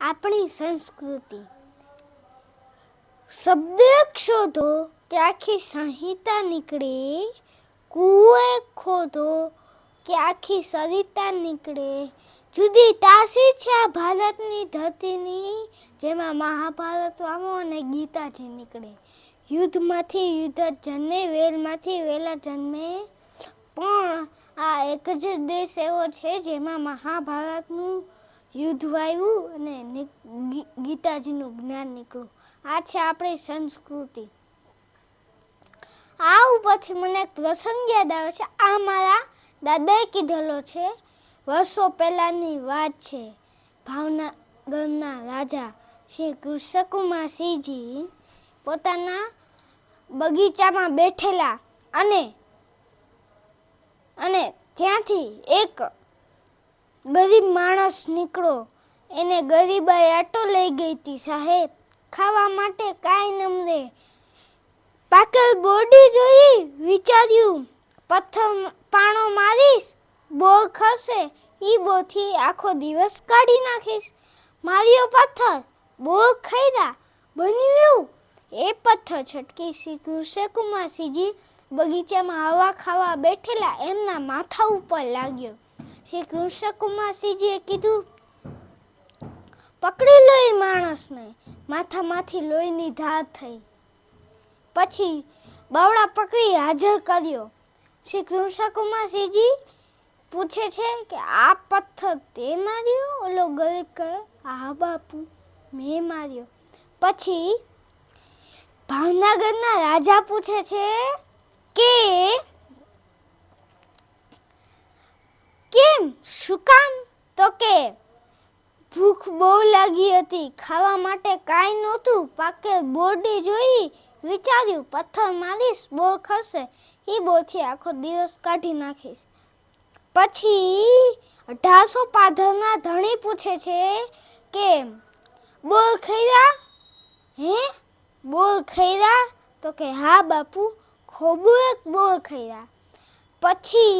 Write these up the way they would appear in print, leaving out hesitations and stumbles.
આપણી સંસ્કૃતિ. શબ્દ શોધો કે આખી સંહિતા નીકળે, કૂએ ખોદો કે આખી સરિતા નીકળે. જુદી તાસી છે આ ભારતની ધરતીની, જેમાં મહાભારત વામો અને ગીતાજી નીકળે. યુદ્ધમાંથી યુદ્ધ જન્મે, વેલમાંથી વેલા જન્મે, પણ આ એક જ દેશ એવો છે જેમાં મહાભારતનું યુદ્ધ વાવ્યું અને ગીતાજીનું જ્ઞાન નીકળ્યું. આ છે આપણી સંસ્કૃતિ. આ ઉપરથી મને એક પ્રસંગ યાદ આવે છે. આ મારા દાદાએ કીધેલો છે. વર્ષો પહેલાંની વાત છે. ભાવનગરના રાજા શ્રી કૃષ્ણકુમારસિંહજી પોતાના બગીચામાં બેઠેલા અને ત્યાંથી એક ગરીબ માણસ નીકળો. એને ગરીબાઈ આટો લઈ ગઈ હતી, સાહેબ ખાવા માટે કાંઈ ન મળે. પાકલ બોરડી જોઈ, વિચાર્યું પથ્થર પાણો મારીશ, બોર ખસે, ઈ બોરથી આખો દિવસ કાઢી નાખીશ. માર્યો પથ્થર, બોર ખઈરા, બન્યું એ પથ્થર છટકી. શ્રી કૃષ્ણકુમારસિંહજી બગીચામાં હવા ખાવા બેઠેલા, એમના માથા ઉપર લાગ્યો. શ્રી કૃષ્ણકુમારસિંહજીએ કીધું, પકડી લો એ માણસને. માથામાંથી લોહીની ધાર થઈ. પછી બાવળા પકડી હાજર કર્યો. શ્રી કૃષ્ણકુમારસિંહજી પૂછે છે કે આ પથ્થર તે માર્યો? ઓલો ગરીબ કહે, હા બાપુ, મેં માર્યો. પછી ભાવનગરના રાજા પૂછે છે કે કેમ, શું કામ? તો કે ભૂખ બહુ લાગી હતી, ખાવા માટે કાંઈ નહોતું. પાકે બોરડી જોઈ, વિચાર્યું પથ્થર મારીશ, બોર ખસે, એ બોરથી આખો દિવસ કાઢી નાખીશ. પછી 1800 પાધરના ધણી પૂછે છે કે બોર ખઈરા? હે, બોર ખઈરા? તો કે હા બાપુ, ખોબુ એક બોર ખઈરા. પછી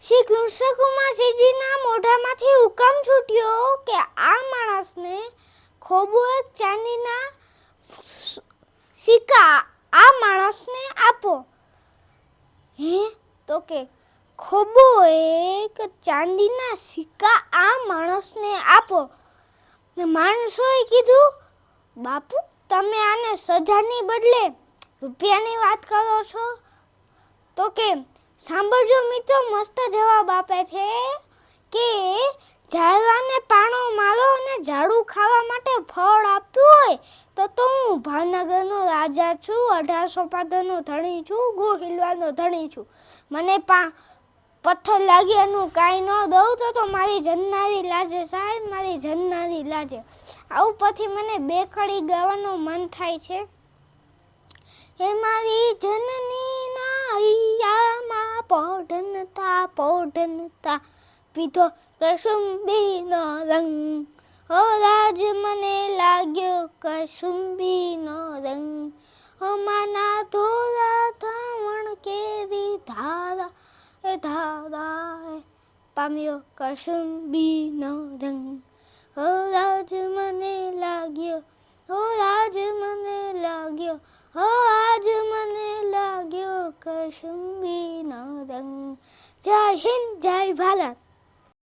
શ્રી કૃષ્ણકુમારસિંહજીના મોઢામાંથી હુકમ છૂટ્યો કે આ માણસને ખોબુ એક ચાંદીના સિક્કા આ માણસને આપો. હે, તો કે ખોબુ એક ચાંદીના સિક્કા આ માણસને આપો. માણસોએ કીધું, બાપુ તમે આને સજાની બદલે રૂપિયાની વાત કરો છો? તો કે સાંભળજો મિત્રો, મસ્ત જવાબ આપે છે કે ઝાડવાને પાણો મારો અને ઝાડુ ખાવા માટે ફળ આપતું હોય તો હું ભાવનગરનો રાજા છું, 1800 પાદરનો ધણી છું, ગોહિલવાનો ધણી છું. મને પથ્થર લાગ્યાનું કાંઈ ન દઉં તો મારી જન્નારી લાજે સાહેબ, મારી જન્નારી લાજે. આવું પછી મને બે કડી ગાવાનું મન થાય છે. હે મારી જનનીના હૈયામાં પોઢનતા પીધો કસુંબીનો રંગ. ઓ રાજ મને લાગ્યો કસુંબીનો રંગ. ઓ માના ધોરા ધાવણ કેરી ધારા પામ્યો કસુંબીનો રંગ. ઓ રાજ મને લાગ્યો, ઓ રાજ મને લાગ્યો, ઓ આજ મને લાગ્યો કસુંબીનો રંગ. જય હિન્દ, જય ભારત.